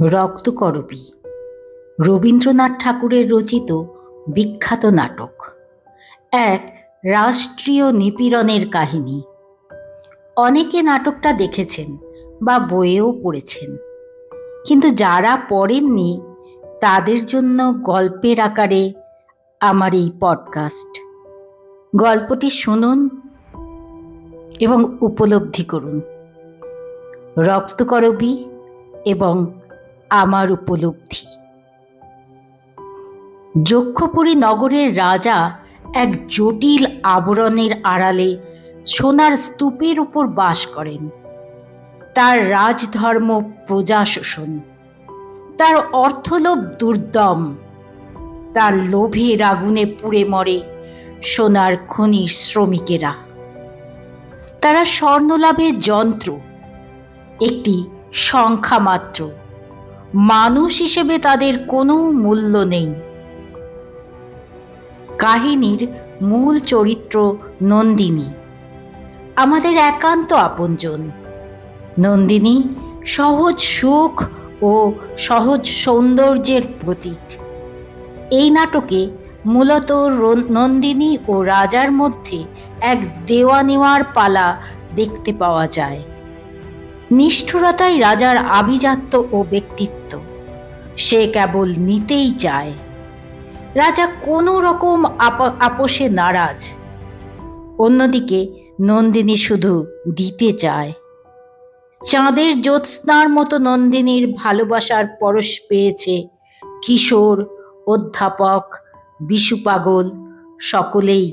রক্তকরবী রবীন্দ্রনাথ ঠাকুরের রচিত বিখ্যাত নাটক। এক রাষ্ট্রীয় নিপীড়নের কাহিনী। অনেকে নাটকটা দেখেছেন বা বইয়েও পড়েছেন, কিন্তু যারা পড়েননি তাদের জন্য গল্পের আকারে আমার এই পডকাস্ট। গল্পটি শুনুন এবং উপলব্ধি করুন। রক্তকরবী এবং আমার উপলব্ধি। যক্ষপুরী নগরের রাজা এক জটিল আবরণের আড়ালে সোনার স্তূপের উপর বাস করেন। তার রাজধর্ম প্রজা শোষণ, তার অর্থলোভ দুর্দম, তার লোভের আগুনে পুড়ে মরে সোনার খনির শ্রমিকেরা। তারা স্বর্ণলাভের যন্ত্র, একটি সংখ্যা মাত্র। মানুষ হিসেবে তাদের কোনো মূল্য নেই। কাহিনীর মূল চরিত্র নন্দিনী, আমাদের একান্ত আপনজন। নন্দিনী সহজ সুখ ও সহজ সৌন্দর্যের প্রতীক। এই নাটকে মূলত নন্দিনী ও রাজার মধ্যে এক দেওয়া নেওয়ার পালা দেখতে পাওয়া যায়। নিষ্ঠুরতাই রাজার আভিজাত্য ও ব্যক্তিত্ব। সে কেবল নিতেই চায়। রাজা কোনো রকম আপোষে নারাজ। অন্যদিকে নন্দিনী শুধু দিতে চায়। চাঁদের জ্যোৎস্নার মতো নন্দিনীর ভালোবাসার পরশ পেয়েছে কিশোর, অধ্যাপক, বিশু পাগল সকলেই।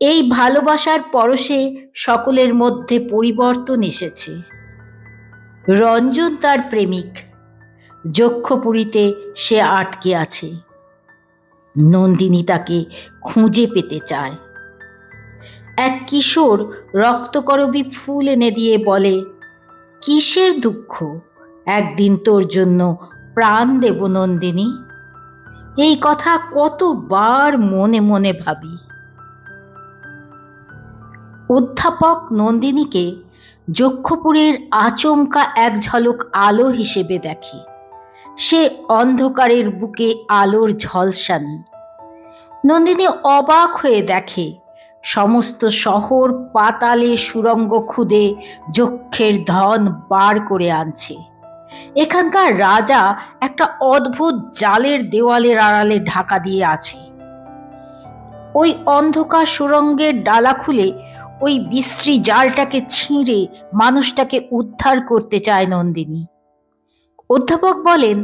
এই ভালোবাসার পরশে সকলের মধ্যে পরিবর্তন এসেছে। রঞ্জন তার প্রেমিক। যক্ষপুরীতে সে আটকে আছে। নন্দিনী তাকে খুঁজে পেতে চায়। এক কিশোর রক্তকরবী ফুল এনে দিয়ে বলে, কিসের দুঃখ, একদিন তোর জন্য প্রাণ দেব নন্দিনী। এই কথা কতবার মনে মনে ভাবি। অধ্যাপক নন্দিনীকে যক্ষপুরের আচমকা এক ঝলক আলো হিসেবে দেখে। সে অন্ধকারের বুকে আলোর ঝলসানি। নন্দিনী অবাক হয়ে দেখে সমস্ত শহর পাতালে সুড়ঙ্গ খুদে যক্ষের ধন বার করে আনছে। এখানকার রাজা একটা অদ্ভুত জালের দেওয়ালের আড়ালে ঢাকা দিয়ে আছে। ওই অন্ধকার সুড়ঙ্গের ডালা খুলে ওই বিশ্রী জালটাকে ছিঁড়ে মানুষটাকে উদ্ধার করতে চায় নন্দিনী। অধ্যাপক বলেন,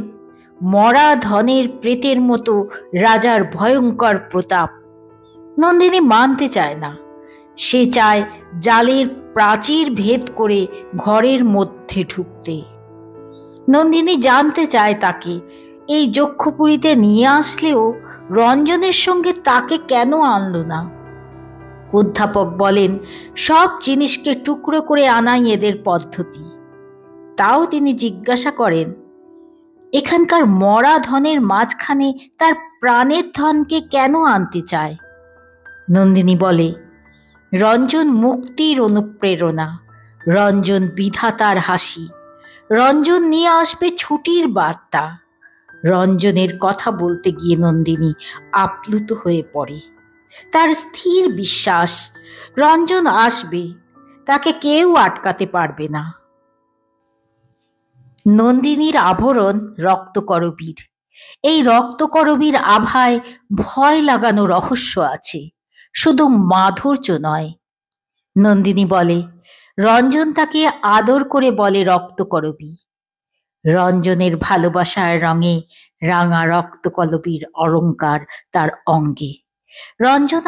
মরা ধনের প্রেতের মতো রাজার ভয়ঙ্কর প্রতাপ। নন্দিনী মানতে চায় না। সে চায় জালের প্রাচীর ভেদ করে ঘরের মধ্যে ঢুকতে। নন্দিনী জানতে চায় তাকে এই যক্ষপুরীতে নিয়ে আসলেও রঞ্জনের সঙ্গে তাকে কেন আনলো না। অধ্যাপক বলেন, সব জিনিসকে টুকরো করে আনাই এদের পদ্ধতি। তাও তিনি জিজ্ঞাসা করেন, এখানকার মরা ধনের মাঝখানে তার প্রাণের ধনকে কেন আনতে চায়? নন্দিনী বলে, রঞ্জন মুক্তির অনুপ্রেরণা, রঞ্জন বিধাতার হাসি, রঞ্জন নিয়ে আসবে ছুটির বার্তা। রঞ্জনের কথা বলতে গিয়ে নন্দিনী আপ্লুত হয়ে পড়ে। তার স্থির বিশ্বাস, রঞ্জন আসবে, তাকে কেউ আটকাতে পারবে না। নন্দিনীর আভরণ রক্তকরবীর। এই রক্তকরবীর আভায় ভয় লাগানো রহস্য আছে, শুধু মাধুর্য নয়। নন্দিনী বলে, রঞ্জন তাকে আদর করে বলে রক্তকরবী। রঞ্জনের ভালোবাসার রঙে রাঙা রক্তকরবীর অলঙ্কার তার অঙ্গে। রঞ্জন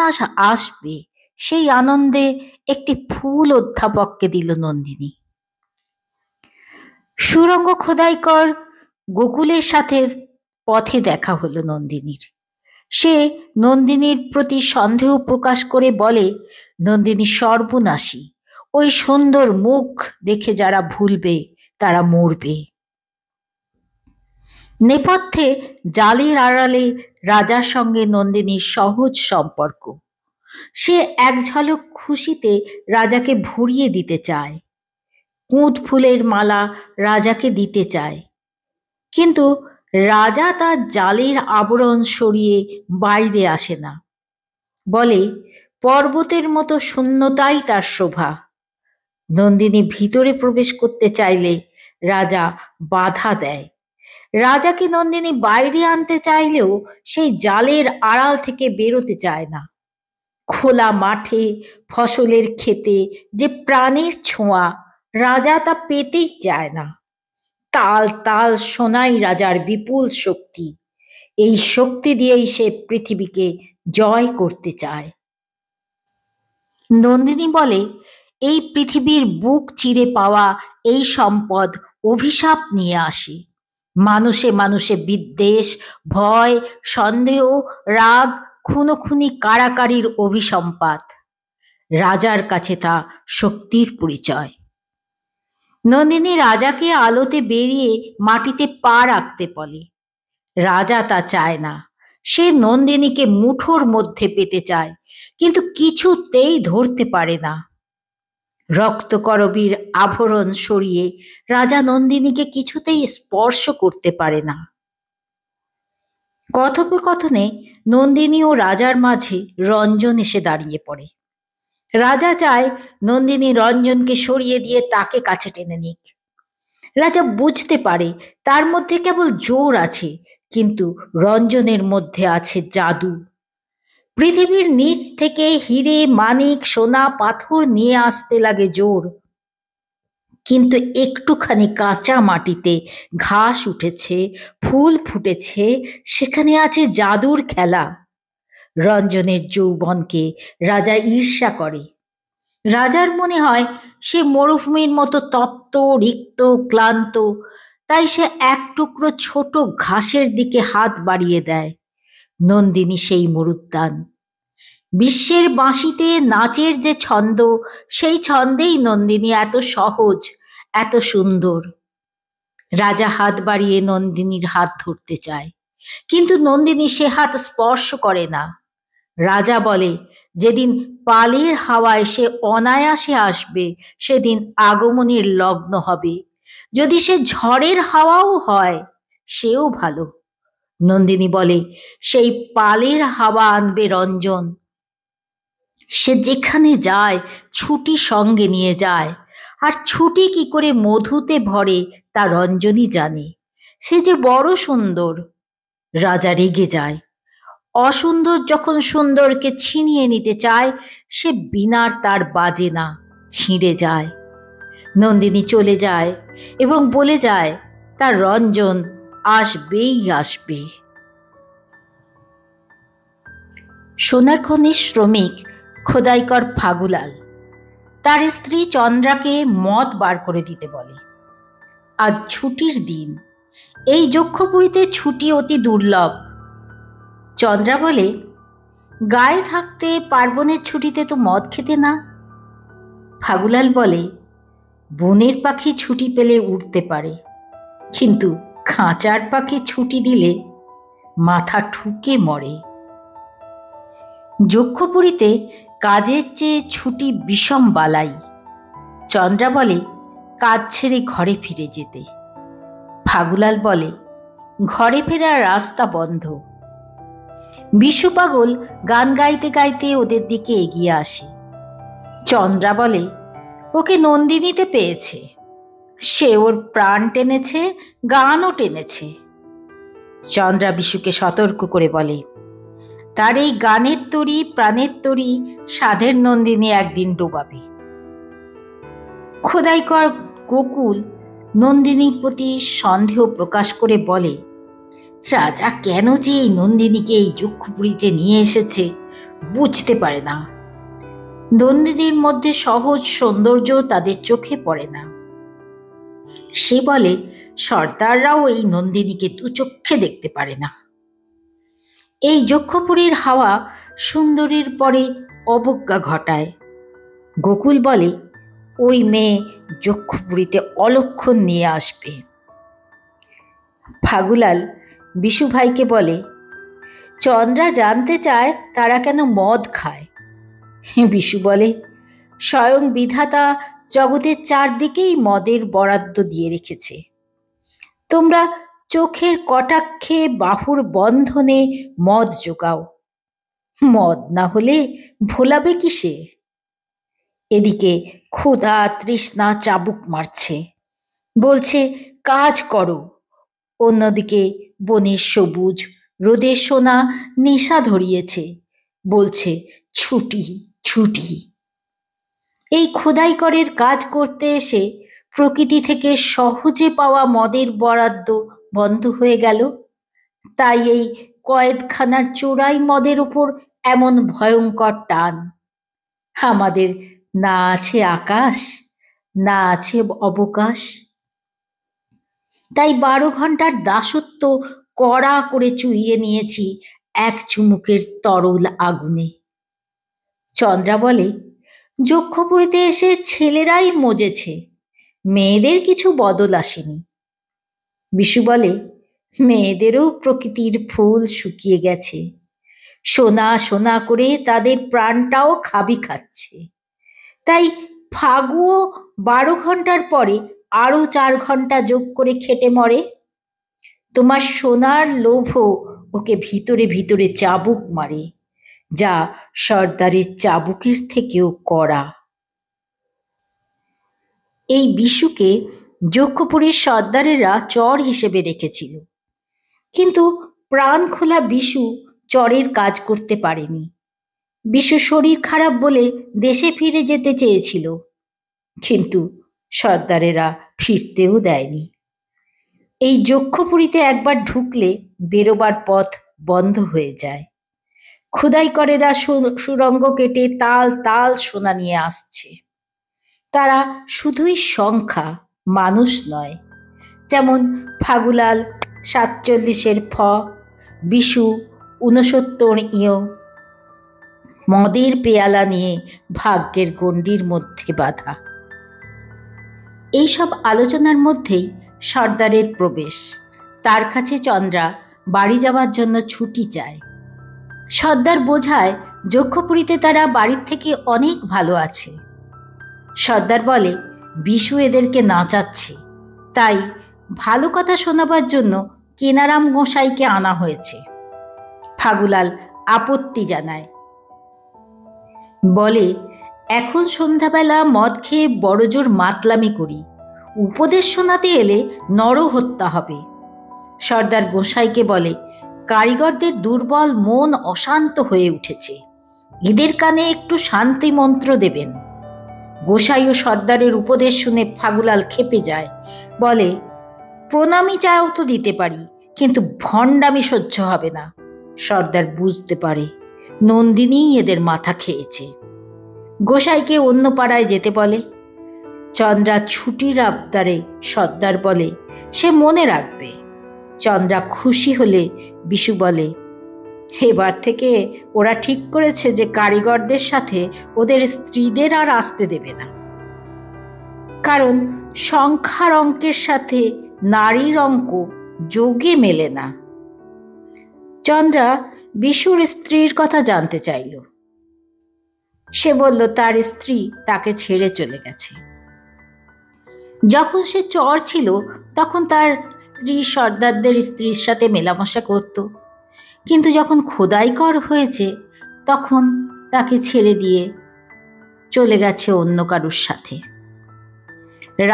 আসবে, সেই আনন্দে একটি ফুল অধ্যাপককে দিল নন্দিনী। সুড়ঙ্গ খোদাইকর গোকুলের সাথে পথে দেখা হলো নন্দিনীর। সে নন্দিনীর প্রতি সন্দেহ প্রকাশ করে বলে, নন্দিনী সর্বনাশী। ওই সুন্দর মুখ দেখে যারা ভুলবে তারা মরবে। নেপথ্যে জালের আড়ালে রাজার সঙ্গে নন্দিনীর সহজ সম্পর্ক। সে এক ঝলক খুশিতে রাজাকে ভরিয়ে দিতে চায়। কুঁদ ফুলের মালা রাজাকে দিতে চায়। কিন্তু রাজা তার জালের আবরণ সরিয়ে বাইরে আসে না। বলে পর্বতের মতো শূন্যতাই তার শোভা। নন্দিনী ভিতরে প্রবেশ করতে চাইলে রাজা বাধা দেয়। রাজাকে নন্দিনী বাইরে আনতে চাইলেও সেই জালের আড়াল থেকে বেরোতে চায় না। খোলা মাঠে, ফসলের ক্ষেতে যে প্রাণের ছোঁয়া, রাজা তা পেতেই চায় না। তাল তাল শোনাই রাজার বিপুল শক্তি। এই শক্তি দিয়েই সে পৃথিবীকে জয় করতে চায়। নন্দিনী বলে এই পৃথিবীর বুক চিরে পাওয়া এই সম্পদ অভিশাপ নিয়ে আসে। মানুষে মানুষে বিদ্বেষ, ভয়, সন্দেহ, রাগ, খুনোখুনি, কাড়াকাড়ির অভিসম্পাত। রাজার কাছে তা শক্তির পরিচয়। নন্দিনী রাজাকে আলোতে বেরিয়ে মাটিতে পা রাখতে বলে। রাজা তা চায় না। সে নন্দিনীকে মুঠোর মধ্যে পেতে চায়, কিন্তু কিছুতেই ধরতে পারে না। রক্তকরবীর আভরণ সরিয়ে রাজা নন্দিনীকে কিছুতেই স্পর্শ করতে পারে না। কথোপকথনে নন্দিনী ও রাজার মাঝে রঞ্জন এসে দাঁড়িয়ে পড়ে। রাজা চায় নন্দিনী রঞ্জনকে সরিয়ে দিয়ে তাকে কাছে টেনে নিক। রাজা বুঝতে পারে তার মধ্যে কেবল জোর আছে, কিন্তু রঞ্জনের মধ্যে আছে জাদু। পৃথিবীর নিচ থেকে হিরে, মানিক, সোনা, পাথর নিয়ে আসতে লাগে জোর, কিন্তু একটুখানি কাঁচা মাটিতে ঘাস উঠেছে, ফুল ফুটেছে, সেখানে আছে জাদুর খেলা। রঞ্জনের যৌবনকে রাজা ঈর্ষা করে। রাজার মনে হয় সে মরুভূমির মতো তপ্ত, রিক্ত, ক্লান্ত। তাই সে এক টুকরো ছোট ঘাসের দিকে হাত বাড়িয়ে দেয়। নন্দিনী সেই মরুদ্যান। বিশ্বের বাঁশিতে নাচের যে ছন্দ, সেই ছন্দেই নন্দিনী এত সহজ, এত সুন্দর। রাজা হাত বাড়িয়ে নন্দিনীর হাত ধরতে চায়, কিন্তু নন্দিনী সে হাত স্পর্শ করে না। রাজা বলে যেদিন পালের হাওয়া এসে অনায়াসে আসবে, সেদিন আগমনীর লগ্ন হবে। যদি সে ঝড়ের হাওয়াও হয়, সেও ভালো। নন্দিনী বলে সেই পালের হাওয়া আনবে রঞ্জন। সে যেখানে যায় ছুটি সঙ্গে নিয়ে যায়, আর ছুটি কি করে মধুতে ভরে তা রঞ্জনই জানে। সে যে বড় সুন্দর। রাজা রেগে যায়। অসুন্দর যখন সুন্দরকে ছিনিয়ে নিতে চায়, সে বিনার তার বাজে না, ছিঁড়ে যায়। নন্দিনী চলে যায় এবং বলে যায় তার রঞ্জন আসবেই আসবে। সোনার খনির শ্রমিক খোদাইকর ফাগুলাল তার স্ত্রী চন্দ্রাকে মদ বার করে দিতে বলে। আজ ছুটির দিন। এই যক্ষপুরীতে ছুটি অতি দুর্লভ। চন্দ্রা বলে, গায়ে থাকতে পার্বণের ছুটিতে তো মদ খেতে না। ফাগুলাল বলে, বনের পাখি ছুটি পেলে উড়তে পারে, কিন্তু খাঁচার পাখি ছুটি দিলে মাথা ঠুকে মরে। যক্ষপুরীতে কাজের চেয়ে ছুটি বিষম বালাই। চন্দ্রা বলে কাজ ছেড়ে ঘরে ফিরে যেতে। ফাগুলাল বলে ঘরে ফেরার রাস্তা বন্ধ। বিশু পাগল গান গাইতে গাইতে ওদের দিকে এগিয়ে আসে। চন্দ্রা বলে ওকে নন্দিনীতে পেয়েছে, সে ওর প্রাণ টেনেছে, গানও টেনেছে। চন্দ্রা বিশুকে সতর্ক করে বলে, তার এই গানের তরি, প্রাণের তরি সাধের নন্দিনী একদিন ডোবাবে। খোদাইকর গোকুল নন্দিনীর প্রতি সন্দেহ প্রকাশ করে বলে, রাজা কেন যে এই নন্দিনীকে এই যক্ষপুরীতে নিয়ে এসেছে বুঝতে পারে না। নন্দিনীর মধ্যে সহজ সৌন্দর্য তাদের চোখে পড়ে না। সে বলে সর্দাররাও এই নন্দিনীকে দু চক্ষে দেখতে পারে না। এই যক্ষপুরীর হাওয়া সুন্দরীর পরে অবজ্ঞা ঘটায়। গোকুল বলে ওই মেয়ে যক্ষপুরীতে অলক্ষণ নিয়ে আসবে। ফাগুলাল বিশু ভাইকে বলে, চন্দ্রা জানতে চায় তারা কেন মদ খায়। বিশু বলে, স্বয়ং বিধাতা জগতের চারদিকেই মদের বরাদ্দ দিয়ে রেখেছে। তোমরা চোখের কটাক্ষে বাহুর বন্ধনে মদ জোগাও, মদ না হলে ভোলাবে কিসে? এদিকে ক্ষুধা তৃষ্ণা চাবুক মারছে, বলছে কাজ করো। অন্যদিকে বনের সবুজ রোদের সোনা নেশা ধরিয়েছে, বলছে ছুটি ছুটি। এই খোদাইকরের কাজ করতে এসে প্রকৃতি থেকে সহজে পাওয়া মদের বরাদ্দ বন্ধ হয়ে গেল। তাই এই কয়েদখানার চোরাই মদের ওপর এমন ভয়ঙ্কর টান। আমাদের না আছে আকাশ, না আছে অবকাশ। তাই 12 ঘন্টার দাসত্ব কড়া করে চুইয়ে নিয়েছি এক চুমুকের তরল আগুনে। চন্দ্রা বলে, যক্ষপুরীতে এসে ছেলেরাই মজেছে, মেয়েদের কিছু বদল আসেনি। বিশু বলে, মেয়েদেরও প্রকৃতির ফুল শুকিয়ে গেছে, সোনা সোনা করে তাদের প্রাণটাও খাবি খাচ্ছে। তাই ফাগুও 12 ঘন্টার পরে আরো 4 ঘন্টা যোগ করে খেটে মরে। তোমার সোনার লোভও ওকে ভিতরে ভিতরে চাবুক মারে, যা সর্দারের চাবুকের থেকেও কড়া। এই বিশুকে যক্ষপুরীর সর্দারেরা চর হিসেবে রেখেছিল, কিন্তু প্রাণ খোলা বিশু চরের কাজ করতে পারেনি। বিশু শরীর খারাপ বলে দেশে ফিরে যেতে চেয়েছিল, কিন্তু সর্দারেরা ফিরতেও দেয়নি। এই যক্ষপুরীতে একবার ঢুকলে বেরোবার পথ বন্ধ হয়ে যায়। খোদাইকরেরা সুরঙ্গ কেটে তাল তাল সোনা নিয়ে আসছে। তারা শুধুই সংখ্যা, মানুষ নয়। যেমন ফাগুলাল 47-এর ফ, বিশু 69 মদের পেয়ালা নিয়ে ভাগ্যের গণ্ডির মধ্যে বাঁধা। এইসব আলোচনার মধ্যেই সর্দারের প্রবেশ। তার কাছে চন্দ্রা বাড়ি যাওয়ার জন্য ছুটি চায়। সর্দার বোঝায় যক্ষপুরীতে তারা বাড়ির থেকে অনেক ভালো আছে। সর্দার বলে, বিশু এদেরকে নাচাচ্ছে, তাই ভালো কথা শোনাবার জন্য কেনারাম গোসাইকে আনা হয়েছে। ফাগুলাল আপত্তি জানায়, বলে, এখন সন্ধ্যাবেলা মদ খেয়ে বড়জোর মাতলামি করি, উপদেশ শোনাতে এলে নরহত্যা হবে। সর্দার গোসাইকে বলে, কারিগরদের দুর্বল মন অশান্ত হয়ে উঠেছে, এদের কানে একটু শান্তি মন্ত্র দেবেন। গোসাই ও সর্দারের উপদেশ শুনে ফাগুলাল খেপে যায়, বলে, প্রণামী চাও তো দিতে পারি, কিন্তু ভণ্ডামি সহ্য হবে না। সর্দার বুঝতে পারে নন্দিনী এদের মাথা খেয়েছে। গোসাইকে অন্য পাড়ায় যেতে বলে। চন্দ্রা ছুটির আবদারে সর্দার বলে, সে মনে রাখবে। চন্দ্রা খুশি হলে বিশু বলে, এবার থেকে ওরা ঠিক করেছে যে কারিগরদের সাথে ওদের স্ত্রীদের আর আসতে দেবে না, কারণ সংখ্যার অঙ্কের সাথে নারীর অঙ্ক যোগে মেলে না। চন্দ্রা বিশুর স্ত্রীর কথা জানতে চাইল। সে বলল তার স্ত্রী তাকে ছেড়ে চলে গেছে। যখন সে চর ছিল তখন তার স্ত্রী সর্দারদের স্ত্রীর সাথে মেলামেশা করত, কিন্তু যখন খোদাইকর হয়েছে তখন তাকে ছেড়ে দিয়ে চলে গেছে অন্য কারুর সাথে।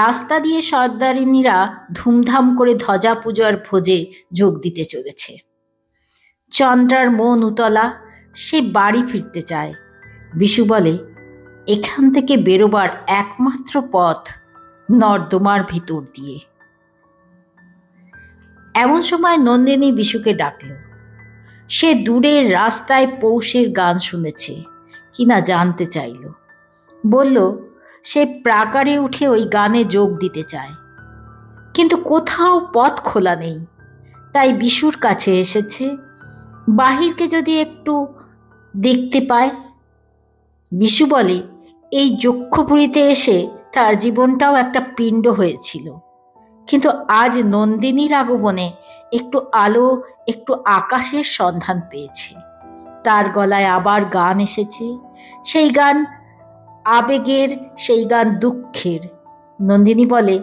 রাস্তা দিয়ে সর্দারিনীরা ধুমধাম করে ধ্বজা পূজার ভোজে যোগ দিতে চলেছে। চন্দ্রার মন উতলা, সে বাড়ি ফিরতে চায়। বিশু বলে, এখান থেকে বেরোবার একমাত্র পথ নর্দমার ভিতর দিয়ে। এমন সময় নন্দিনী বিশুকে ডাকল। সে দূরের রাস্তায় পৌষের গান শুনেছে কিনা জানতে চাইল। বলল সে প্রাকারে উঠে ওই গানে যোগ দিতে চায়, কিন্তু কোথাও পথ খোলা নেই। তাই বিশুর কাছে এসেছে, বাহিরকে যদি একটু দেখতে পায়। বিশু বলে, এই যক্ষপুরীতে এসে তার জীবনটাও একটা পিণ্ড হয়েছিল, কিন্তু আজ নন্দিনীর আগমনে একটু আলো, একটু আকাশের সন্ধান পেয়েছে। তার গলায় আবার গান এসেছে, সেই গান আবেগের, সেই গান দুঃখের। নন্দিনী বলে,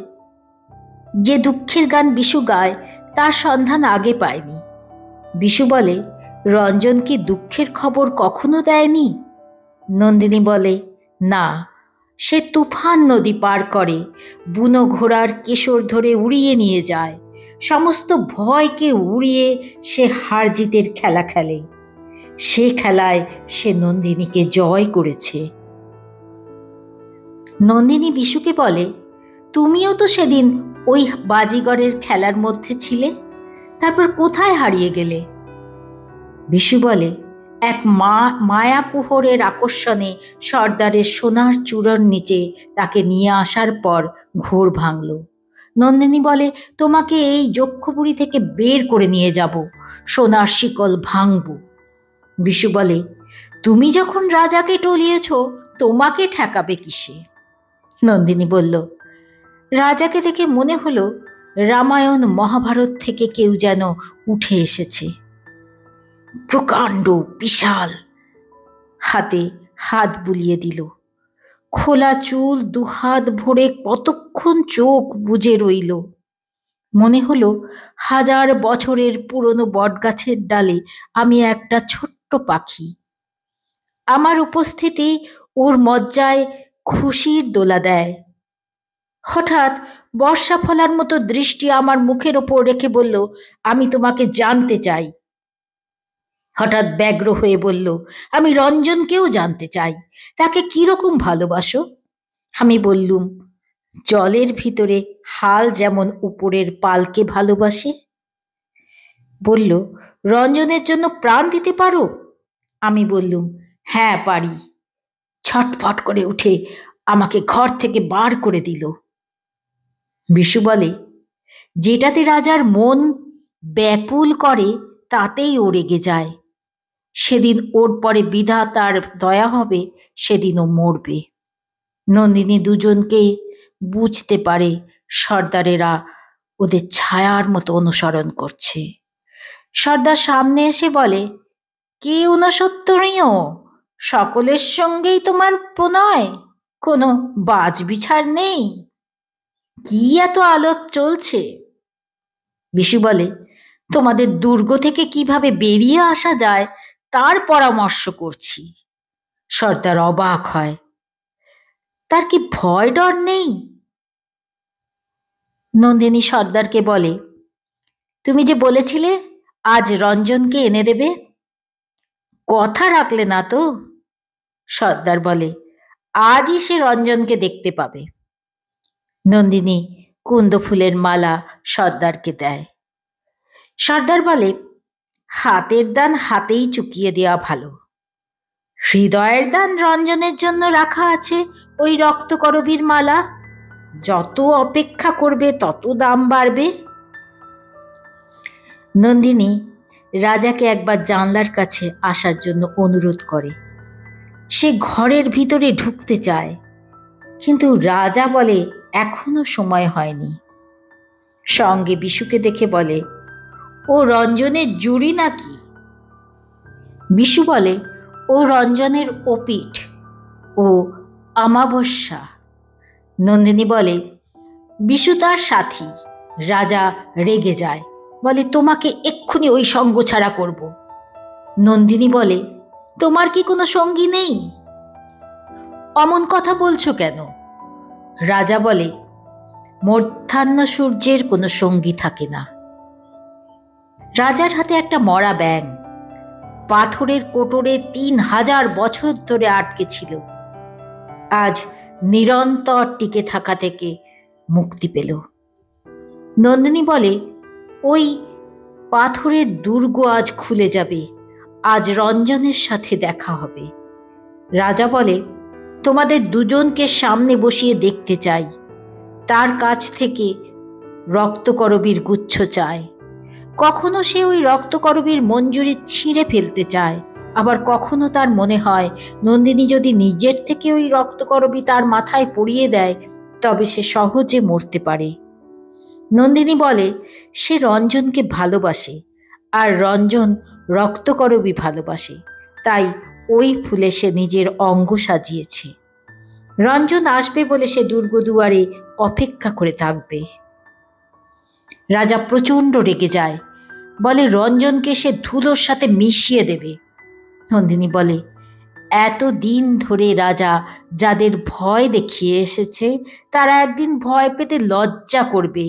যে দুঃখের গান বিশু গায় তার সন্ধান আগে পায়নি। বিশু বলে, রঞ্জন কি দুঃখের খবর কখনো দেয়নি? নন্দিনী বলে, না, সে তুফান নদী পার করে, বুনো ঘোড়ার কেশর ধরে উড়িয়ে নিয়ে যায়, সমস্ত ভয়কে উড়িয়ে সে হার জিতের খেলা খেলে। সে খেলায় সে নন্দিনীকে জয় করেছে। নন্দিনী বিশুকে বলে, তুমিও তো সেদিন ওই বাজিগরের খেলার মধ্যে ছিলে, তারপর কোথায় হারিয়ে গেলে? বিশু বলে, এক মায়াকুহরের আকর্ষণে সর্দারের সোনার চূড়ার নিচে তাকে নিয়ে আসার পর ঘোর ভাঙল। নন্দিনী বলে, তোমাকে এই যক্ষপুরী থেকে বের করে নিয়ে যাব, সোনার শিকল ভাঙব। বিশু বলে, তুমি যখন রাজাকে টলিয়েছ, তোমাকে ঠেকাবে কিসে? নন্দিনী বলল, রাজাকে দেখে মনে হলো রামায়ণ মহাভারত থেকে কেউ যেন উঠে এসেছে। প্রকাণ্ড বিশাল, হাতে হাত বুলিয়ে দিল, খোলা চুল, দুহাত ভরে কতক্ষণ চোখ বুজে রইল। মনে হলো 1000 বছরের পুরনো বটগাছের ডালে আমি একটা ছোট্ট পাখি। আমার উপস্থিতি ওর মজ্জায় খুশির দোলা দেয়। হঠাৎ বর্ষা ফলার মতো দৃষ্টি আমার মুখের ওপর রেখে বলল, আমি তোমাকে জানতে চাই। হঠাৎ ব্যগ্র হয়ে বলল, আমি রঞ্জনকেও জানতে চাই, তাকে কিরকম ভালোবাসো? আমি বললুম, জলের ভিতরে হাল যেমন উপরের পালকে ভালোবাসে। বলল, রঞ্জনের জন্য প্রাণ দিতে পারো? আমি বললুম, হ্যাঁ পারি। ছটফট করে উঠে আমাকে ঘর থেকে বার করে দিল। বিশু বলে, যেটাতে রাজার মন ব্যাকুল করে তাতেই ও রেগে যায়। সেদিন ওর পরে বিধাতার দয়া হবে, সেদিন ও মরবে। নন্দিনী দুজনকে বুঝতে পারে সর্দারেরা ওদের ছায়ার মতো অনুসরণ করছে। সর্দার সামনে এসে বলে, কি 69? সকলের সঙ্গেই তোমার প্রণয়, কোনো বাজ বিছার নেই? কি এত আলাপ চলছে? বিশু বলে, তোমাদের দুর্গ থেকে কিভাবে বেরিয়ে আসা যায় তার পরামর্শ করছি। সর্দার অবাক হয়, তার কি ভয় ডর নেই? নন্দিনী সর্দারকে বলে, তুমি যে বলেছিলে আজ রঞ্জনকে এনে দেবে, কথা রাখলে না তো? সর্দার বলে, আজই সে রঞ্জনকে দেখতে পাবে। নন্দিনী কুন্দ ফুলের মালা সর্দারকে দেয়। সর্দার বলে, হাতের দান হাতেই চুকিয়ে দেওয়া ভালো। হৃদয়ের দান রঞ্জনের জন্য রাখা আছে ওই রক্তকরবীর মালা, যত অপেক্ষা করবে তত দাম বাড়বে। নন্দিনী রাজাকে একবার জানলার কাছে আসার জন্য অনুরোধ করে। সে ঘরের ভিতরে ঢুকতে চায়, কিন্তু রাজা বলে এখনো সময় হয়নি। সঙ্গে বিশুকে দেখে বলে, ও রঞ্জনের জুড়ি নাকি? বিশু বলে, ও রঞ্জনের ওপিঠ, ও অমাবস্যা। নন্দিনী বলে, বিশু তার সাথী। রাজা রেগে যায়, বলে, তোমাকে এক্ষুনি ওই সঙ্গ ছাড়া করব। নন্দিনী বলে, তোমার কি কোনো সঙ্গী নেই? অমন কথা বলছো কেন? রাজা বলে, মধ্যাহ্ন সূর্যের কোনো সঙ্গী থাকে না। রাজার হাতে একটা মরা ব্যাঙ পাথরের কোটরে 3000 বছর ধরে আটকে ছিল, আজ নিরন্তর টিকে থাকা থেকে মুক্তি পেল। নন্দিনী বলে, ওই পাথরের দুর্গ আজ খুলে যাবে, আজ রঞ্জনের সাথে দেখা হবে। রাজা বলে, তোমাদের দুজনকে সামনে বসিয়ে দেখতে চাই। তার কাছ থেকে রক্তকরবীর গুচ্ছ চায়। কখনো সে ওই রক্তকরবীর মঞ্জুরি ছিঁড়ে ফেলতে চায়, আবার কখনো তার মনে হয় নন্দিনী যদি নিজের থেকে ওই রক্তকরবী তার মাথায় পরিয়ে দেয় তবে সে সহজে মরতে পারে। নন্দিনী বলে, সে রঞ্জনকে ভালোবাসে, আর রঞ্জন রক্তকরবী ভালোবাসে, তাই ওই ফুলে সে নিজের অঙ্গ সাজিয়েছে। রঞ্জন আসবে বলে সে দুর্গদুয়ারে অপেক্ষা করে থাকবে। রাজা প্রচণ্ড রেগে যায়, বলে রঞ্জনকে সে ধুলোর সাথে মিশিয়ে দেবে। নন্দিনী বলে, এত দিন ধরে রাজা যাদের ভয় দেখিয়ে এসেছে তারা একদিন ভয় পেতে লজ্জা করবে।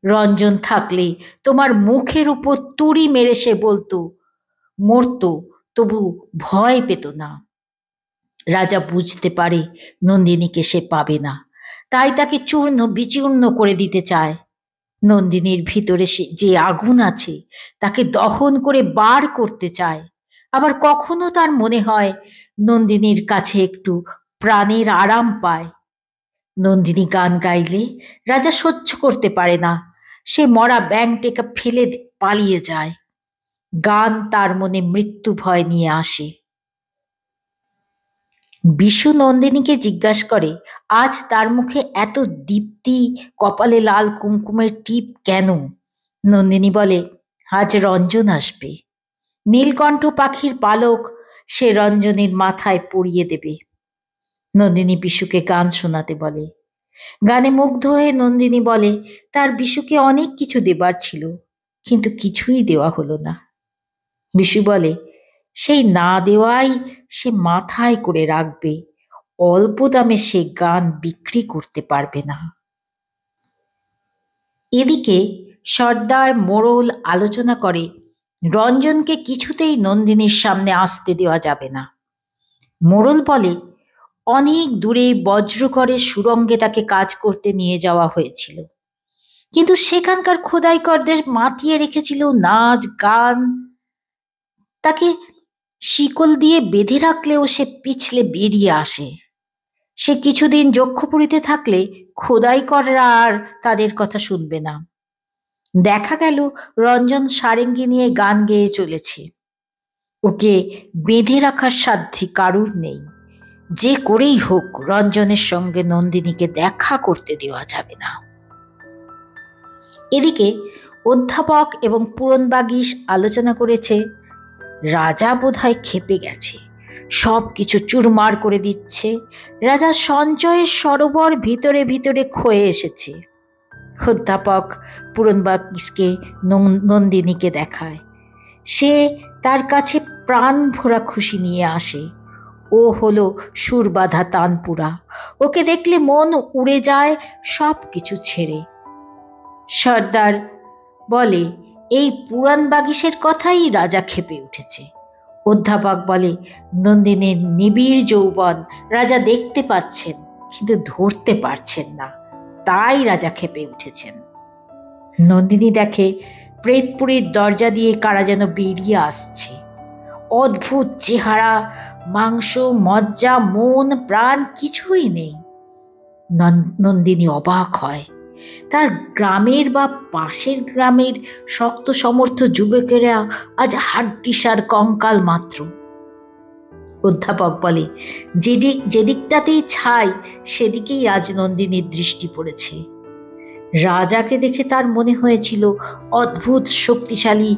রঞ্জন থাকলে তোমার মুখের উপর তুড়ি মেরে সে বলতো, মরতো, তবু ভয় পেত না। রাজা বুঝতে পারে নন্দিনীকে সে পাবে না, তাই তাকে চূর্ণ বিচূর্ণ করে দিতে চায়। নন্দিনীর ভিতরে যে আগুন আছে তাকে দহন করে বার করতে চায়। আবার কখনো তার মনে হয় নন্দিনীর কাছে একটু প্রাণের আরাম পায়। নন্দিনী গান গাইলে রাজা সহ্য করতে পারে না, সে মরা ব্যাঙটাকে ফেলে পালিয়ে যায়। গান তার মনে মৃত্যু ভয় নিয়ে আসে। বিশু নন্দিনীকে জিজ্ঞাসা করে, আজ তার মুখে এত দীপ্তি, কপালে লাল কুমকুমের টিপ কেন? নন্দিনী বলে, আজ রঞ্জন আসবে। নীলকণ্ঠ পাখির পালক সে রঞ্জনের মাথায় পরিয়ে দেবে। নন্দিনী বিশুকে গান শোনাতে বলে। গানে মুগ্ধ হয়ে নন্দিনী বলে, তার বিশুকে অনেক কিছু দেবার ছিল, কিন্তু কিছুই দেওয়া হলো না। বিশু বলে, সেই না দেওয়াই সে মাথায় করে রাখবে, অল্প দামে সে গান বিক্রি করতে পারবে না। এদিকে সর্দার মোড়ল আলোচনা করে রঞ্জনকে কিছুতেই নন্দিনীর সামনে আসতে দেওয়া যাবে না। মোড়ল বলে, অনেক দূরে বজ্রকরের সুরঙ্গে তাকে কাজ করতে নিয়ে যাওয়া হয়েছিল, কিন্তু সেখানকার খোদাইকরদের মাতিয়ে রেখেছিল নাচ গান। তাকে শিকল দিয়ে বেঁধে রাখলেও সে পিছলে বেরিয়ে আসে। সে কিছুদিন যক্ষপুরীতে থাকলে খোদাইকররা আর তাদের কথা শুনবে না। দেখা গেল রঞ্জন সারেঙ্গি নিয়ে গান গেয়ে চলেছে। ওকে বেঁধে রাখার সাধ্যি কারুর নেই। যে করেই হোক রঞ্জনের সঙ্গে নন্দিনীকে দেখা করতে দেওয়া যাবে না। এদিকে অধ্যাপক এবং পুরনবাগীশ আলোচনা করেছে, রাজা বোধহয় ক্ষেপে গেছে, সব কিছু চুরমার করে দিচ্ছে। রাজা সঞ্চয়ের সরোবর ভিতরে ভিতরে ক্ষয়ে এসেছে। অধ্যাপক পুরনবাগীশকে নন্দিনীকে দেখায়। সে তার কাছে প্রাণ ভরা খুশি নিয়ে আসে। ও হলো সুরবাধা তানপুরা, ওকে দেখলে মন উড়ে যায় সব কিছু ছেড়ে। সর্দার বলে, এই পুরাণবাগীশের কথাই রাজা ক্ষেপে উঠেছে। অধ্যাপক বলে, নন্দিনীর নিবিড় যৌবন রাজা দেখতে পাচ্ছেন, কিন্তু ধরতে পারছেন না, তাই রাজা ক্ষেপে উঠেছেন। নন্দিনী দেখে প্রেতপুরীর দরজা দিয়ে কারা যেন বেরিয়ে আসছে। অদ্ভুত চেহারা, মাংস, মজ্জা, মন প্রাণ কিছুই নেই। নন্দিনী অবাক হয়। তার গ্রামের বা পাশের গ্রামের শক্ত সমর্থ যুবকেরা আজ হাড্ডিসার কঙ্কাল মাত্র। অধ্যাপক বলে, যেদিকটাতেই ছাই সেদিকেই আজ নন্দিনীর দৃষ্টি পড়েছে। রাজাকে দেখে তার মনে হয়েছিল অদ্ভুত শক্তিশালী।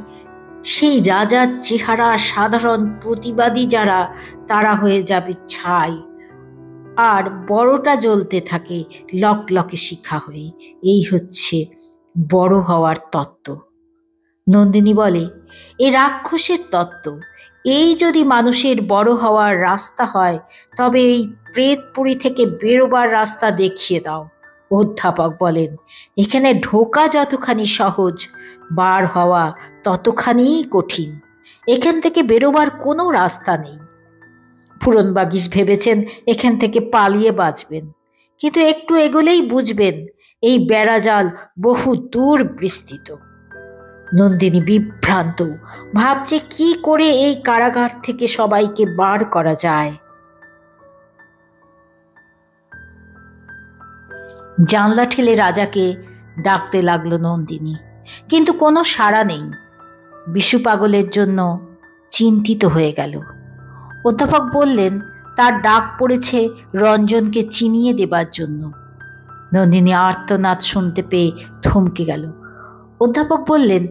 সেই রাজার চেহারা সাধারণ প্রতিবাদী যারা, তারা হয়ে যাবে ছাই, আর বড়টা জ্বলতে থাকে লকলকে শিখা হয়ে। এই হচ্ছে বড় হওয়ার তত্ত্ব। নন্দিনী বলে, এ রাক্ষসের তত্ত্ব। এই যদি মানুষের বড় হওয়ার রাস্তা হয়, তবে এই প্রেতপুরী থেকে বেরোবার রাস্তা দেখিয়ে দাও। অধ্যাপক বলেন, এখানে ঢোকা যতখানি সহজ, বার হওয়া ততখানিই কঠিন। এখান থেকে বেরোবার কোনো রাস্তা নেই। পুরনবাগীশ ভেবেছেন এখান থেকে পালিয়ে বাঁচবেন, কিন্তু একটু এগোলেই বুঝবেন এই বেড়াজাল বহু দূর বিস্তৃত। নন্দিনী বিভ্রান্ত, ভাবছে কি করে এই কারাগার থেকে সবাইকে বার করা যায়। জানলা ঠেলে রাজাকে ডাকতে লাগলো নন্দিনী, কিন্তু কোনো সাড়া নেই। বিশু পাগলের জন্য চিন্তিত হয়ে গেল। অধ্যাপক বললেন, তার ডাক পড়েছে রঞ্জনকে চিনিয়ে দেবার জন্য। নন্দিনী আর্তনাদ শুনতে পেয়ে থমকে গেল। অধ্যাপক বললেন,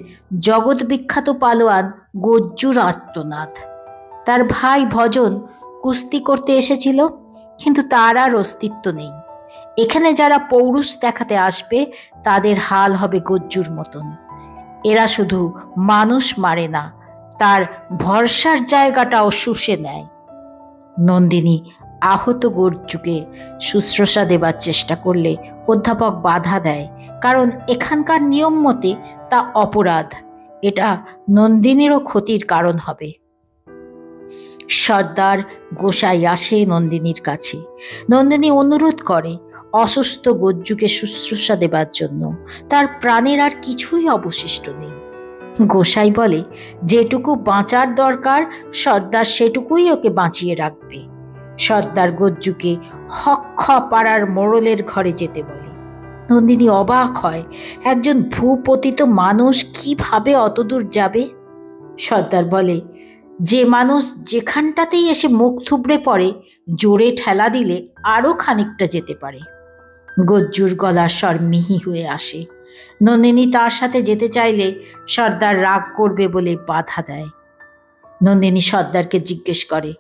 জগৎ বিখ্যাত পালোয়ান গজ্জুর আর্তনাদ। তার ভাই ভজন কুস্তি করতে এসেছিল, কিন্তু তার আর অস্তিত্ব নেই। এখানে যারা পৌরুষ দেখাতে আসবে তাদের হাল হবে গজ্জুর মতন। এরা শুধু মানুষ মারে না, তার ভরসার জায়গাটাও শুষে নেয়। নন্দিনী আহত গজ্জুকে শুশ্রূষা দেবার চেষ্টা করলে অধ্যাপক বাধা দেয়, কারণ এখানকার নিয়ম মতে তা অপরাধ। এটা নন্দিনীরও ক্ষতির কারণ হবে। সর্দার গোসাই আসে নন্দিনীর কাছে। নন্দিনী অনুরোধ করে অসুস্থ গজ্জুকে শুশ্রূষা দেবার জন্য। তার প্রাণের আর কিছুই অবশিষ্ট নেই। গোসাই বলে যেটুকু বাঁচার দরকার সর্দার সেটুকুই ওকে বাঁচিয়ে রাখবে। সর্দার গজ্জুকে হক্ষ পাড়ার মোড়লের ঘরে যেতে বলে। নন্দিনী অবাক হয়, একজন ভূপতিত মানুষ কিভাবে অতদূর যাবে? সর্দার বলে, যে মানুষ যেখানটাতেই এসে মুখ থুবড়ে পড়ে জোরে ঠেলা দিলে আরো খানিকটা যেতে পারে। গজ্জুর গলার স্বর মিহি হয়ে আসে। নন্দিনী তার সাথে যেতে চাইলে সর্দার রাগ করবে বলে বাধা দেয়। নন্দিনী সর্দারকে জিজ্ঞেস করে,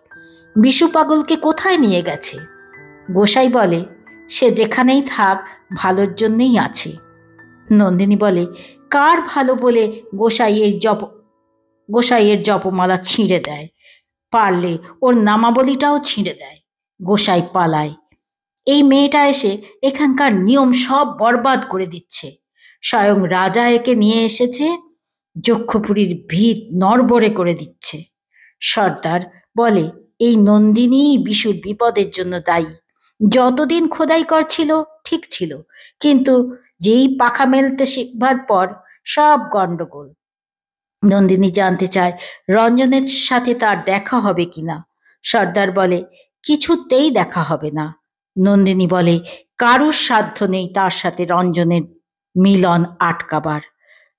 বিশু পাগলকে কোথায় নিয়ে গেছে? গোসাই বলে, সে যেখানেই থাক ভালোর জন্যেই আছে। নন্দিনী বলে, কার ভালো বলে গোসাইয়ের জপমালা ছিঁড়ে দেয়, পারলে ওর নামাবলিটাও ছিঁড়ে দেয়। গোসাই পালায়। এই মেয়েটা এসে এখানকার নিয়ম সব বরবাদ করে দিচ্ছে। স্বয়ং রাজা একে নিয়ে এসেছে, যক্ষপুরীর ভিত নড়বড়ে করে দিচ্ছে। সর্দার বলে, এই নন্দিনী বিশুর বিপদের জন্য দায়ী। যতদিন খোদাই করছিল ঠিক ছিল, কিন্তু যেই পাখা মেলতে শিখবার পর সব গন্ডগোল। নন্দিনী জানতে চায় রঞ্জনের সাথে তার দেখা হবে কিনা। সর্দার বলে, কিছুতেই দেখা হবে না। নন্দিনী বলে, কারুর সাধ্য নেই তার সাথে রঞ্জনের মিলন আটকাবার।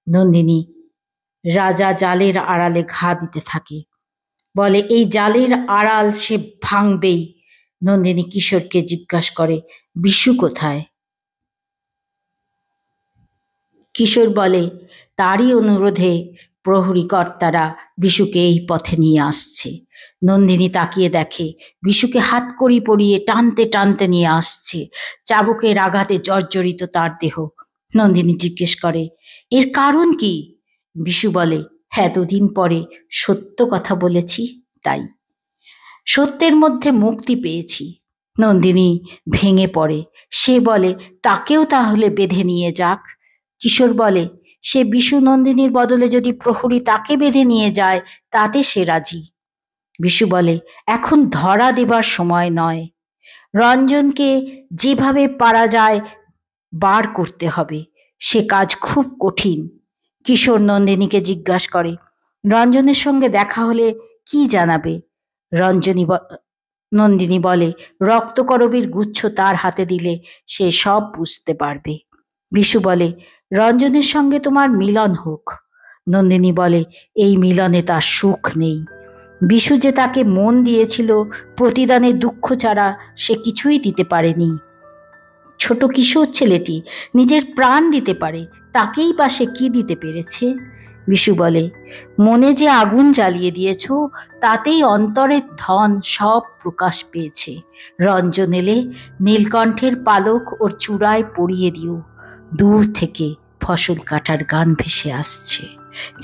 নন্দিনী রাজা জালের আড়ালে ঘা দিতে থাকে, বলে এই জালের আড়াল সে ভাঙবেই। নন্দিনী কিশোরকে জিজ্ঞাসা করে, বিশু কোথায়? কিশোর বলে, তারই অনুরোধে প্রহরী কর্তারা বিশুকে এই পথে নিয়ে আসছে। নন্দিনী তাকিয়ে দেখে বিশুকে হাতকড়ি পরিয়ে টানতে টানতে নিয়ে আসছে। চাবুকের আঘাতে জর্জরিত তার দেহ। নন্দিনী জিজ্ঞেস করে, এর কারণ কি? বিশু বলে, এতদিন পরে সত্য কথা বলেছি তাই। সত্যের মধ্যে মুক্তি পেয়েছি। নন্দিনী ভেঙে পড়ে। সে বলে, তাকেও তাহলে বেঁধে নিয়ে যাক। কিশোর বলে, সে বিশু নন্দিনীর বদলে যদি প্রহরী তাকে বেঁধে নিয়ে যায় তাতে সে রাজি। বিশু বলে, এখন ধরা দেবার সময় নয়। রঞ্জনকে যেভাবে পারা যায় বার করতে হবে। সে কাজ খুব কঠিন। কিশোর নন্দিনীকে জিজ্ঞাসা করে, রঞ্জনের সঙ্গে দেখা হলে কি জানাবে? নন্দিনী বলে, রক্তকরবীর গুচ্ছ তার হাতে দিলে সে সব বুঝতে পারবে। বিশু বলে, রঞ্জনের সঙ্গে তোমার মিলন হোক। নন্দিনী বলে, এই মিলনে তার সুখ নেই। বিশু যে তাকে মন দিয়েছিল, প্রতিদানে দুঃখ ছাড়া সে কিছুই দিতে পারেনি। ছোট কিশোর ছেলেটি নিজের প্রাণ দিতে পারে, তাকেই বা সে কি দিতে পেরেছে? বিশু বলে, মনে যে আগুন জ্বালিয়ে দিয়েছ তাতেই অন্তরের ধন সব প্রকাশ পেয়েছে। রঞ্জন এলে নীলকণ্ঠের পালক ওর চূড়ায় পরিয়ে দিও। দূর থেকে ফসল কাটার গান ভেসে আসছে,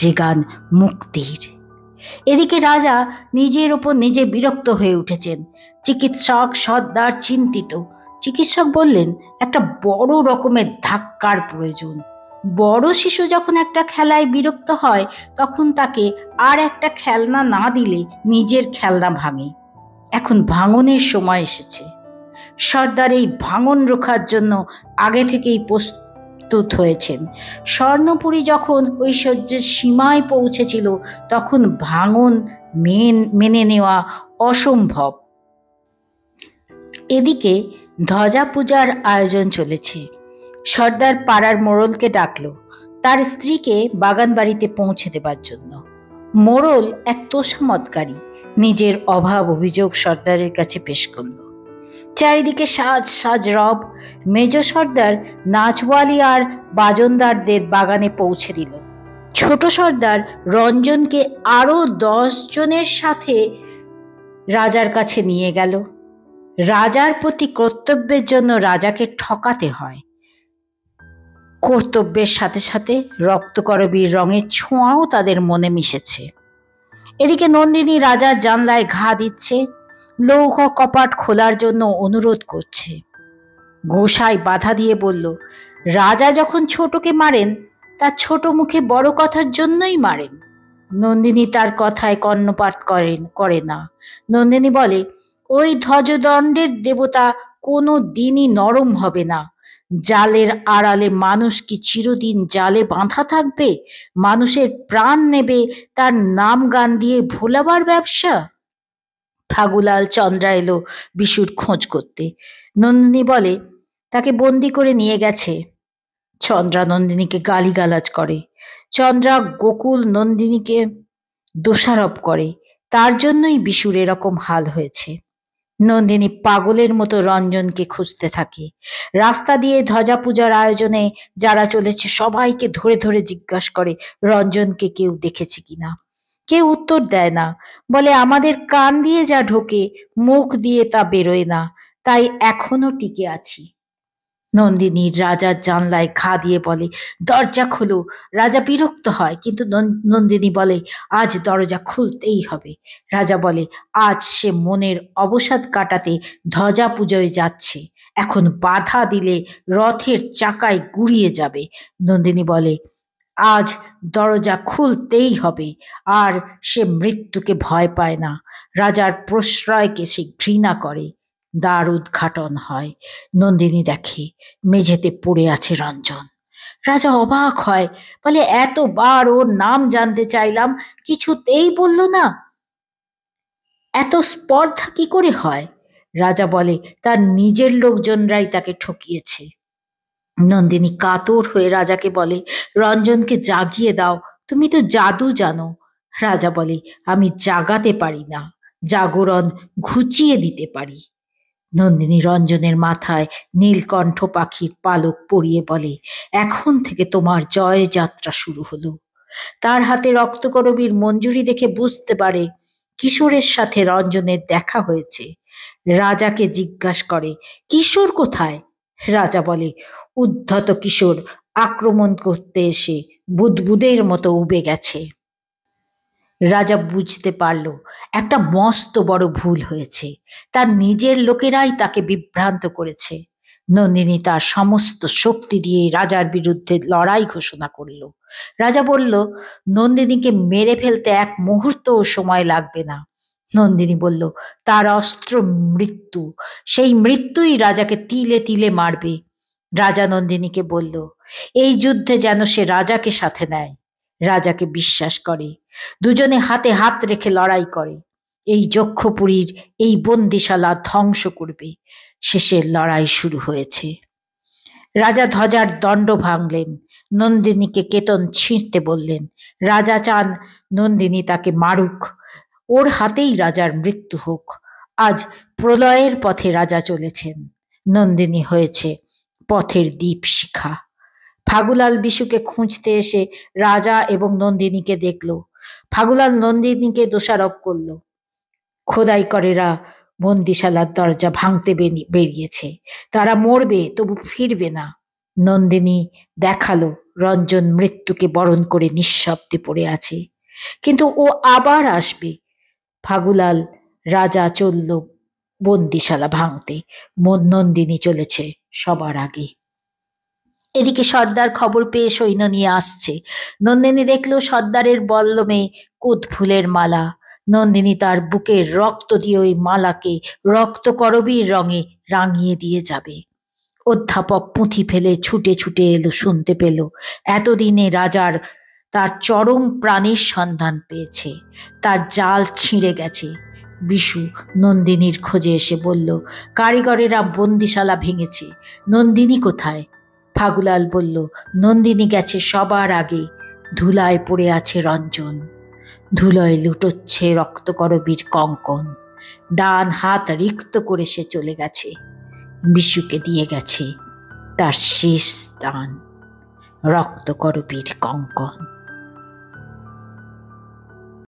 যে গান মুক্তির। এদিকে রাজা নিজের ওপর নিজে বিরক্ত হয়ে উঠেছেন। চিকিৎসক সর্দার চিন্তিত। চিকিৎসক বললেন, একটা বড় রকমের ধাক্কার প্রয়োজন। বড় শিশু যখন একটা খেলায় বিরক্ত হয় তখন তাকে আর একটা খেলনা না দিলে নিজের খেলনা ভাঙে। এখন ভাঙনের সময় এসেছে। সর্দার এই ভাঙন রোখার জন্য আগে থেকেই প্রস্তুত হয়েছেন। স্বর্ণপুরী যখন ঐশ্বর্যের সীমায় পৌঁছেছিল তখন ভাঙন মেনে নেওয়া অসম্ভব। এদিকে ধ্বজা পূজার আয়োজন চলেছে। সর্দার পাড়ার মোড়লকে ডাকলো তার স্ত্রীকে বাগান বাড়িতে পৌঁছে দেবার জন্য। মোড়ল এক তোষামতকারী নিজের অভাব অভিযোগ সর্দারের কাছে পেশ করল। চারিদিকে সাজ সাজ রব। মেজ সর্দার নাচওয়ালি আর বাজনদারদের বাগানে পৌঁছে দিল। ছোট সর্দার রঞ্জনকে আরো 10 জনের সাথে রাজার কাছে নিয়ে গেল। রাজার প্রতি কর্তব্যের জন্য রাজাকে ঠকাতে হয়। কর্তব্যের সাথে সাথে রক্তকরবীর রঙের ছোঁয়াও তাদের মনে মিশেছে। এদিকে নন্দিনী রাজার জানলায় ঘা দিচ্ছে, লৌহ কপাট খোলার জন্য অনুরোধ করছে। গোসাই বাধা দিয়ে বলল, রাজা যখন ছোটকে মারেন তার ছোট মুখে বড় কথার জন্যই মারেন। নন্দিনী তার কথায় কর্ণপাত করে না। নন্দিনী বলে, ওই ধ্বজদণ্ডের দেবতা কোনো দিনই নরম হবে না। জালের আড়ালে মানুষ কি চিরদিন জালে বাঁধা থাকবে? মানুষের প্রাণ নেবে তার নাম গান দিয়ে ভোলাবার ব্যবসা? ফাগুলাল চন্দ্রা এলো বিশুর খোঁজ করতে। নন্দিনী বলে, তাকে বন্দি করে নিয়ে গেছে। চন্দ্রা নন্দিনীকে গালিগালাজ করে। চন্দ্রা গোকুল নন্দিনীকে দোষারোপ করে, তার জন্যই বিশুর এরকম হাল হয়েছে। নন্দিনী পাগলের মতো রঞ্জনকে খুঁজতে থাকে। রাস্তা দিয়ে ধ্বজা পূজার আয়োজনে যারা চলেছে সবাইকে ধরে ধরে জিজ্ঞাসা করে রঞ্জনকে কেউ দেখেছে কিনা। কেউ উত্তর দেয় না, বলে আমাদের কান দিয়ে যা ঢোকে মুখ দিয়ে তা বেরোয় না, তাই এখনো টিকে আছি। নন্দিনী রাজার জানলায় ঘা দিয়ে বলে, দরজা খোলো। রাজা বিরক্ত হয়, কিন্তু নন্দিনী বলে, আজ দরজা খুলতেই হবে। রাজা বলে, আজ সে মনের অবসাদ কাটাতে ধ্বজা পুজোয় যাচ্ছে, এখন বাধা দিলে রথের চাকায় গুড়িয়ে যাবে। নন্দিনী বলে, আজ দরজা খুলতেই হবে। আর সে মৃত্যুকে ভয় পায় না, রাজার প্রশ্রয়কে সে ঘৃণা করে। দ্বার উদ্ঘাটন হয়। নন্দিনী দেখে মেঝেতে পড়ে আছে রঞ্জন। রাজা অবাক হয়, বলে, এতবার ওর নাম জানতে চাইলাম, কিছুতেই বলল না। এত স্পর্ধা কি করে হয়? রাজা বলে, তার নিজের লোকজনরাই তাকে ঠকিয়েছে। নন্দিনী কাতর হয়ে রাজাকে বলে, রঞ্জনকে জাগিয়ে দাও, তুমি তো জাদু জানো। রাজা বলে, আমি জাগাতে পারি না, জাগরণ ঘুচিয়ে দিতে পারি। নন্দিনী রঞ্জনের মাথায় নীলকণ্ঠ পাখির পালক পরিয়ে বলে, এখন থেকে তোমার জয় যাত্রা শুরু হলো। তার হাতে রক্তকরবীর মঞ্জুরি দেখে বুঝতে পারে কিশোরের সাথে রঞ্জনের দেখা হয়েছে। রাজাকে জিজ্ঞাসা করে, কিশোর কোথায়? রাজা বলে, উদ্ধত কিশোর আক্রমণ করতে এসে বুদবুদের মতো উবে গেছে। রাজা বুঝতে পারল একটা মস্ত বড় ভুল হয়েছে, তার নিজের লোকেরাই তাকে বিভ্রান্ত করেছে। নন্দিনী তার সমস্ত শক্তি দিয়ে রাজার বিরুদ্ধে লড়াই ঘোষণা করল। রাজা বলল, নন্দিনীকে মেরে ফেলতে এক মুহূর্তও সময় লাগবে না। নন্দিনী বলল, তার অস্ত্র মৃত্যু, সেই মৃত্যুই রাজাকে তিলে তিলে মারবে। রাজা নন্দিনীকে বলল, এই যুদ্ধে যেন সে রাজাকে সাথে নেয়, রাজাকে বিশ্বাস করে। দুজনে হাতে হাত রেখে লড়াই করে। এই যক্ষপুরীর এই বন্দিশালা ধ্বংস করবে। শেষের লড়াই শুরু হয়েছে। রাজা ধ্বজার দণ্ড ভাঙলেন, নন্দিনীকে কেতন ছিঁড়তে বললেন। রাজা চান নন্দিনী তাকে মারুক, ওর হাতেই রাজার মৃত্যু হোক। আজ প্রলয়ের পথে রাজা চলেছেন, নন্দিনী হয়েছে পথের দীপশিখা। ফাগুলাল বিশুকে খুঁজতে এসে রাজা এবং নন্দিনীকে দেখল। ফাগুলাল নন্দিনীকে দোষারোপ করল, খোদাই করেরা বন্দিশালার দরজা ভাঙতে বেরিয়েছে, তারা মরবে তবু ফিরবে না। নন্দিনী দেখালো রঞ্জন মৃত্যুকে বরণ করে নিঃশব্দে পড়ে আছে, কিন্তু ও আবার আসবে। ফাগুলাল রাজা চলল বন্দিশালা ভাঙতে, নন্দিনী চলেছে সবার আগে। এদিকে সর্দার খবর পেয়ে সৈন্য নিয়ে আসছে। নন্দিনী দেখল সর্দারের বল্লমে কুদ ফুলের মালা। নন্দিনী তার বুকের রক্ত দিয়ে ওই মালাকে রক্তকরবীর রঙে রাঙিয়ে দিয়ে যাবে। অধ্যাপক পুঁথি ফেলে ছুটে ছুটে এলো, শুনতে পেল এতদিনে রাজার তার চরম প্রাণের সন্ধান পেয়েছে, তার জাল ছিঁড়ে গেছে। বিশু নন্দিনীর খোঁজে এসে বলল, কারিগরেরা বন্দিশালা ভেঙেছে, নন্দিনী কোথায়? ফাগুলাল বলল, নন্দিনী গেছে সবার আগে, ধুলায় পড়ে আছে রঞ্জন, ধুলোয় লুটোচ্ছে রক্তকরবীর কঙ্কন, ডান হাত রিক্ত করে সে চলে গেছে, বিশুকে দিয়ে গেছে তার শেষ স্থান, রক্তকরবীর কঙ্কন।